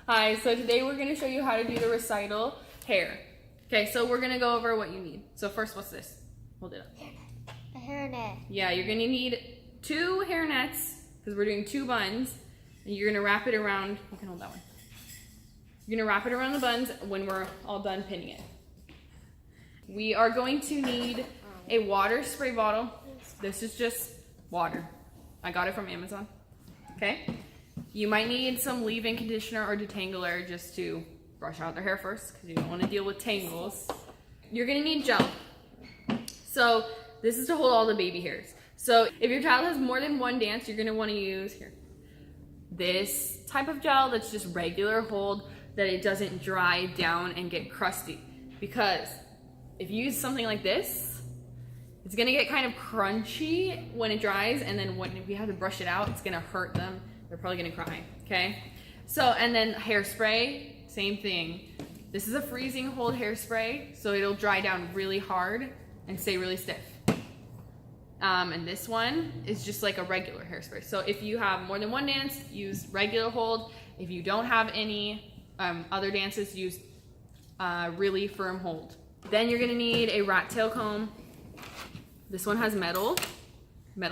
Hi, so today we're going to show you how to do the recital hair. Okay, so we're going to go over what you need. So first, what's this? Hold it up. A hairnet. Yeah, you're going to need 2 hair nets because we're doing 2 buns. And you're going to wrap it around, you can hold that one. You're going to wrap it around the buns when we're all done pinning it. We are going to need a water spray bottle. This is just water. I got it from Amazon. Okay? You might need some leave-in conditioner or detangler just to brush out their hair first because you don't want to deal with tangles. You're going to need gel. So this is to hold all the baby hairs. So if your child has more than 1 dance, you're going to want to use this type of gel that's just regular hold, that it doesn't dry down and get crusty. Because if you use something like this, it's going to get kind of crunchy when it dries, and then when we have to brush it out, it's going to hurt them. They're probably going to cry, okay? So, and then hairspray, same thing. This is a freezing hold hairspray, so it'll dry down really hard and stay really stiff. And this one is just like a regular hairspray. So if you have more than 1 dance, use regular hold. If you don't have any other dances, use really firm hold. Then you're gonna need a rat tail comb. This one has metal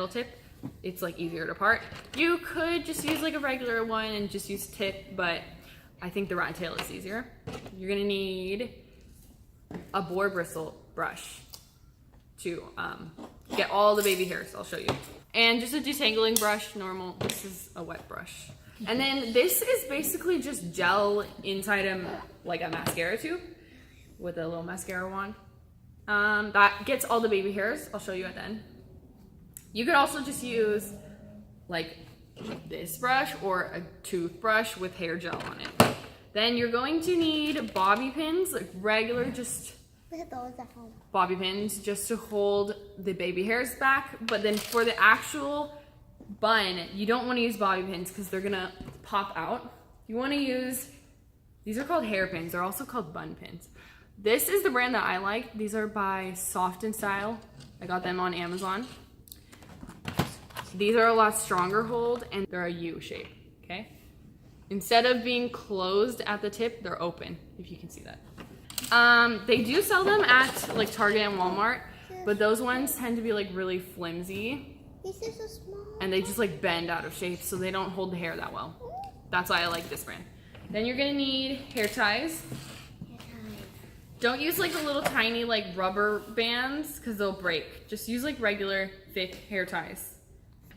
tip. It's like easier to part. You could just use like a regular one and just use tip, but I think the rat tail is easier. You're gonna need a boar bristle brush to get all the baby hairs. I'll show you. And just a detangling brush, normal. This is a wet brush. And then this is basically just gel inside like a mascara tube with a little mascara wand. That gets all the baby hairs. I'll show you at the end. You could also just use like this brush or a toothbrush with hair gel on it. Then you're going to need bobby pins, like regular, just bobby pins, just to hold the baby hairs back. But then for the actual bun, you don't want to use bobby pins because they're gonna pop out. You want to use, these are called hairpins. They're also called bun pins. This is the brand that I like. These are by Soft and Style. I got them on Amazon. These are a lot stronger hold, and they're a U shape, okay? Instead of being closed at the tip, they're open, if you can see that. They do sell them at like Target and Walmart, but those ones tend to be like really flimsy. This is a small. And they just like bend out of shape, so they don't hold the hair that well. That's why I like this brand. Then you're gonna need hair ties. Don't use like the little tiny like rubber bands because they'll break. Just use like regular thick hair ties.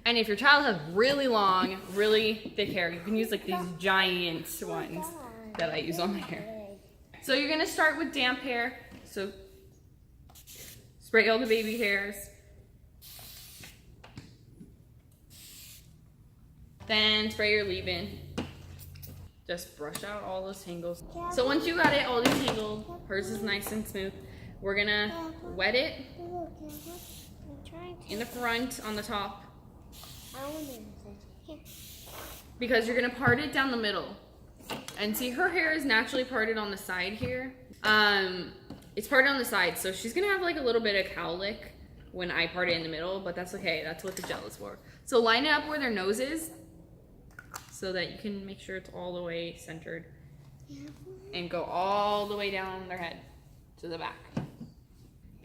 And if your child has really long, really thick hair, you can use like these giant ones that I use on my hair. So you're gonna start with damp hair. So spray all the baby hairs. Then spray your leave-in. Just brush out all those tangles. So once you got it all detangled, hers is nice and smooth, we're gonna wet it in the front on the top. Because you're gonna part it down the middle. And see, her hair is naturally parted on the side here. It's parted on the side, so she's gonna have like a little bit of cowlick when I part it in the middle, but that's okay, that's what the gel is for. So line it up where their nose is so that you can make sure it's all the way centered. And go all the way down their head to the back.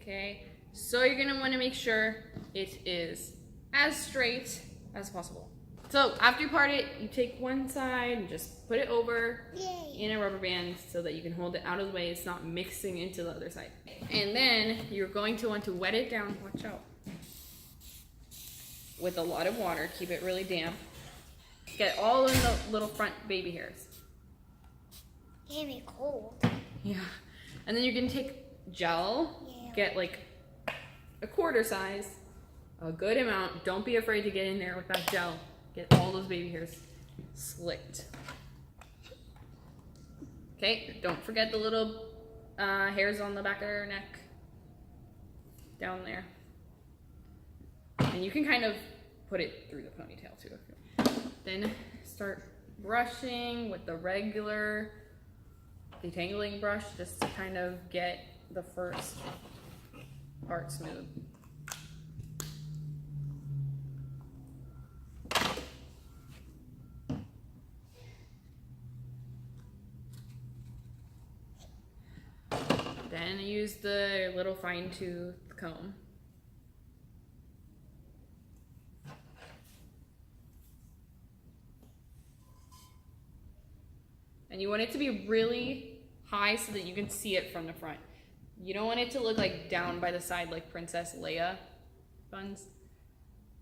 Okay, so you're gonna wanna make sure it is as straight as possible. So after you part it, you take one side and just put it over in a rubber band so that you can hold it out of the way. It's not mixing into the other side. And then you're going to want to wet it down, watch out, with a lot of water. Keep it really damp. Get all in the little front baby hairs. It can be cold. Yeah. And then you're gonna take gel, get like a quarter size, a good amount. Don't be afraid to get in there with that gel. Get all those baby hairs slicked. Okay, don't forget the little hairs on the back of her neck. Down there. And you can kind of put it through the ponytail too. Then start brushing with the regular detangling brush just to kind of get the first part smooth. Then use the little fine tooth comb. And you want it to be really high so that you can see it from the front. You don't want it to look like down by the side like Princess Leia buns.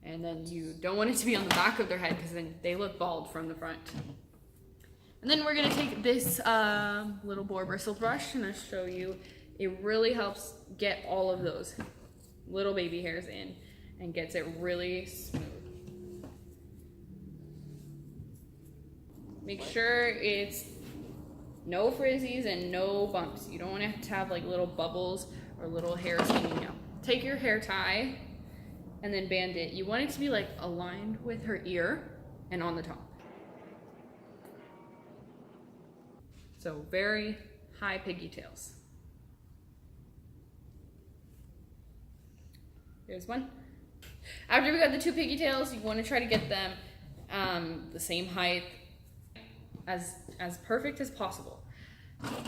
And then you don't want it to be on the back of their head because then they look bald from the front. And then we're gonna take this little boar bristle brush and I'll show you. It really helps get all of those little baby hairs in and gets it really smooth. Make sure it's no frizzies and no bumps. You don't want to have like little bubbles or little hairs hanging out. Take your hair tie and then band it. You want it to be like aligned with her ear and on the top. So very high pigtails. Here's one. After we got the two pigtails, you want to try to get them the same height, as perfect as possible.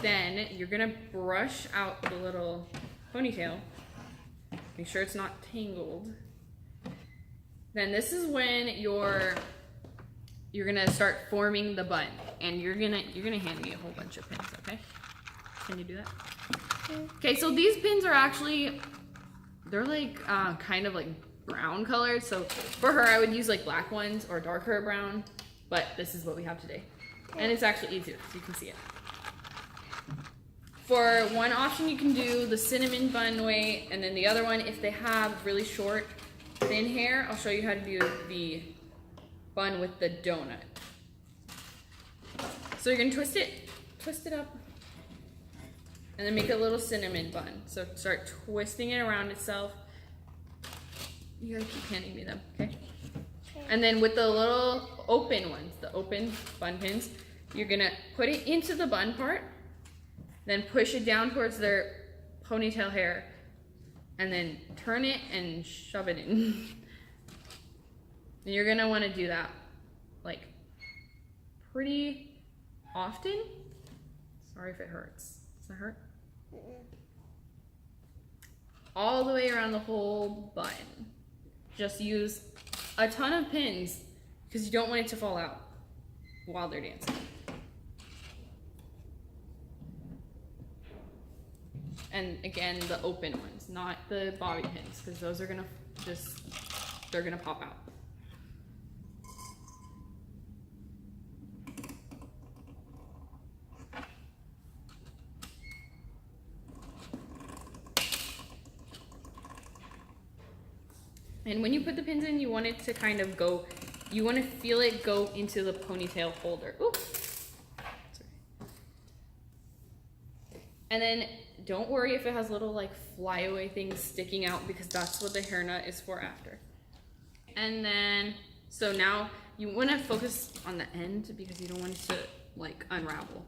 Then you're gonna brush out the little ponytail. Make sure it's not tangled. Then this is when you're gonna start forming the bun, and you're gonna hand me a whole bunch of pins, okay? Can you do that? Okay, so these pins are actually, they're like kind of like brown colored. So for her, I would use like black ones or darker brown, but this is what we have today. And it's actually easier so you can see it. For one option, you can do the cinnamon bun way, and then the other one, if they have really short, thin hair, I'll show you how to do the bun with the donut. So you're gonna twist it up, and then make a little cinnamon bun. So start twisting it around itself. You gotta keep handing me them, okay? And then with the little open ones, the open bun pins, you're gonna put it into the bun part, then push it down towards their ponytail hair, and then turn it and shove it in. And you're gonna wanna do that like pretty often. Sorry if it hurts. Does that hurt? All the way around the whole bun. Just use a ton of pins because you don't want it to fall out while they're dancing. And again, the open ones, not the bobby pins, because those are gonna they're gonna pop out. And when you put the pins in, you want it to kind of go, you want to feel it go into the ponytail holder. Oops. Sorry. And then don't worry if it has little like flyaway things sticking out, because that's what the hairnet is for after. And then, so now you want to focus on the end because you don't want it to like unravel.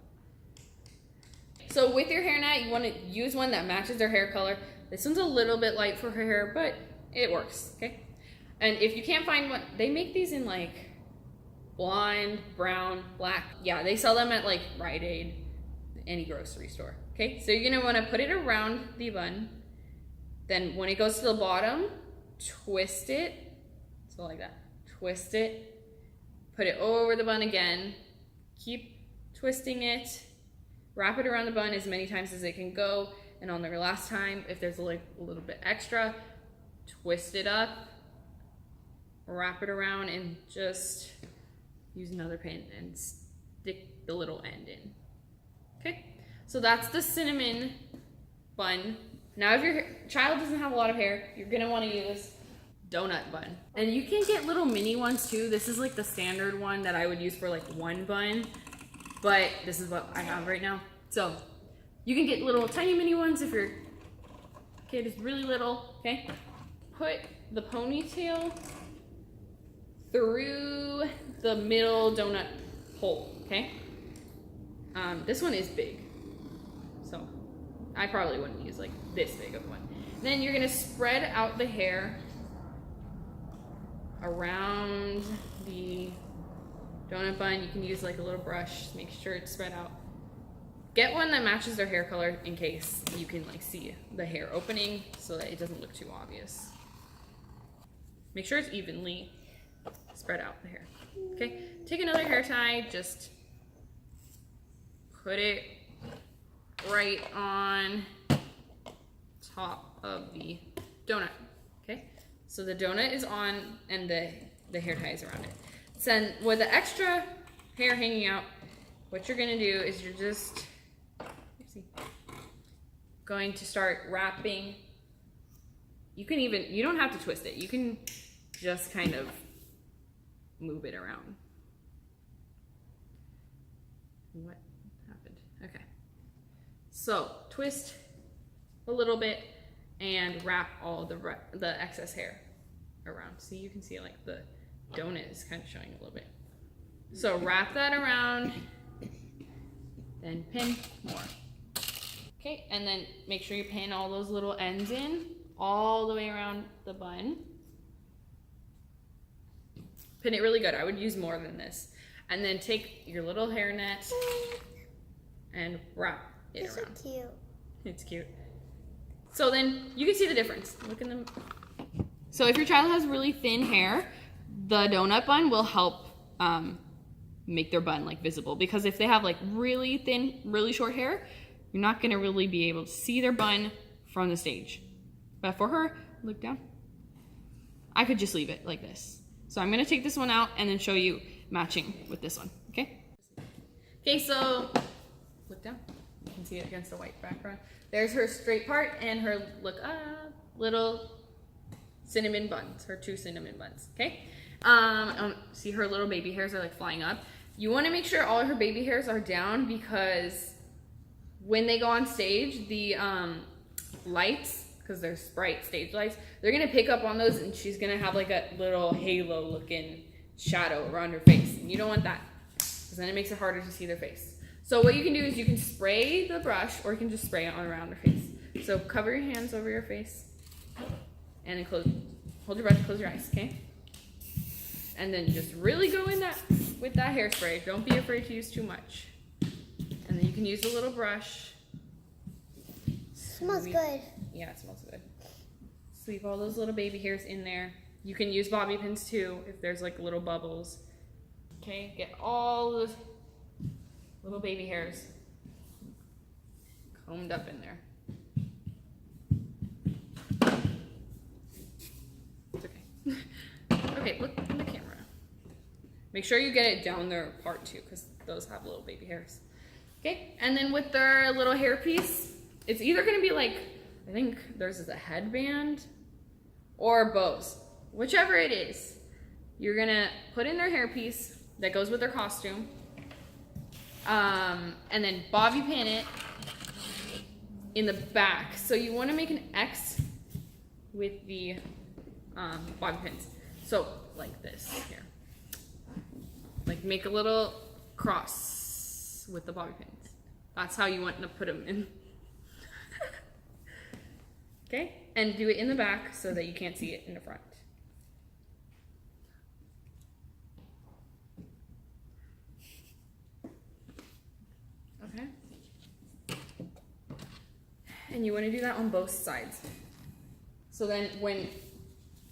So with your hairnet, you want to use one that matches their hair color. This one's a little bit light for her hair, but it works, okay? And if you can't find one, they make these in like blonde, brown, black. Yeah, they sell them at like Rite Aid, any grocery store, okay? So you're gonna wanna put it around the bun. Then when it goes to the bottom, twist it, so like that. Twist it, put it over the bun again, keep twisting it, wrap it around the bun as many times as it can go, and on the last time, if there's like a little bit extra, twist it up, wrap it around, and just use another pin and stick the little end in. Okay, so that's the cinnamon bun. Now if your child doesn't have a lot of hair, you're gonna wanna use donut bun. And you can get little mini ones too. This is like the standard one that I would use for like one bun, but this is what I have right now. So you can get little tiny mini ones if your kid is really little, okay? Put the ponytail through the middle donut hole, okay? This one is big, so I probably wouldn't use like this big of one. Then you're gonna spread out the hair around the donut bun. You can use like a little brush, make sure it's spread out. Get one that matches their hair color in case you can like see the hair opening so that it doesn't look too obvious. Make sure it's evenly spread out the hair. Okay, take another hair tie, just put it right on top of the donut. Okay, so the donut is on and the hair tie is around it. Then with the extra hair hanging out, what you're gonna do is you're just going to start wrapping. You don't have to twist it. You can just kind of move it around. What happened? Okay. So twist a little bit and wrap all the excess hair around. See, you can see like the donut is kind of showing a little bit. So wrap that around, then pin more. Okay, and then make sure you pin all those little ends in all the way around the bun. Pin it really good. I would use more than this. And then take your little hair net and wrap it around. So cute. It's cute. So then you can see the difference. Look in them. So if your child has really thin hair, the donut bun will help make their bun like visible, because if they have like really thin, really short hair, you're not gonna really be able to see their bun from the stage. But for her, look down. I could just leave it like this. So I'm gonna take this one out and then show you matching with this one, okay? Okay, so look down. You can see it against the white background. There's her straight part and her little cinnamon buns, her 2 cinnamon buns, okay? See her little baby hairs are like flying up. You wanna make sure all her baby hairs are down, because when they go on stage, the lights, because they're bright stage lights, they're gonna pick up on those and she's gonna have like a little halo looking shadow around her face. And you don't want that, because then it makes it harder to see their face. So what you can do is you can spray the brush, or you can just spray it on around her face. So cover your hands over your face and then hold your breath, close your eyes, okay? And then just really go in with that hairspray. Don't be afraid to use too much. And then you can use a little brush. Smells good. Yeah, it smells good. Sweep all those little baby hairs in there. You can use bobby pins too if there's like little bubbles. Okay, get all those little baby hairs combed up in there. It's okay. Okay, look in the camera. Make sure you get it down their part too, because those have little baby hairs. Okay, and then with their little hair piece, it's either gonna be like, I think theirs is a headband or bows. Whichever it is, you're gonna put in their hairpiece that goes with their costume, and then bobby pin it in the back. So you wanna make an X with the bobby pins. So like this here. Like make a little cross with the bobby pins. That's how you want to put them in. Okay, and do it in the back so that you can't see it in the front. Okay. And you want to do that on both sides. So then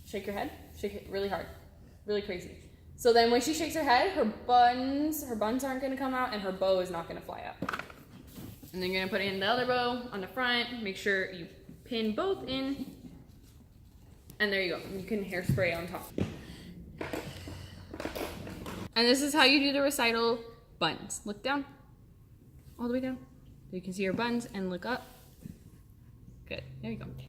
shake your head, shake it really hard, really crazy. So then when she shakes her head, her buns aren't gonna come out and her bow is not gonna fly up. And then you're gonna put in the other bow on the front, make sure you pin both in, and there you go. You can hairspray on top. And this is how you do the recital buns. Look down, all the way down. So you can see your buns and look up. Good, there you go.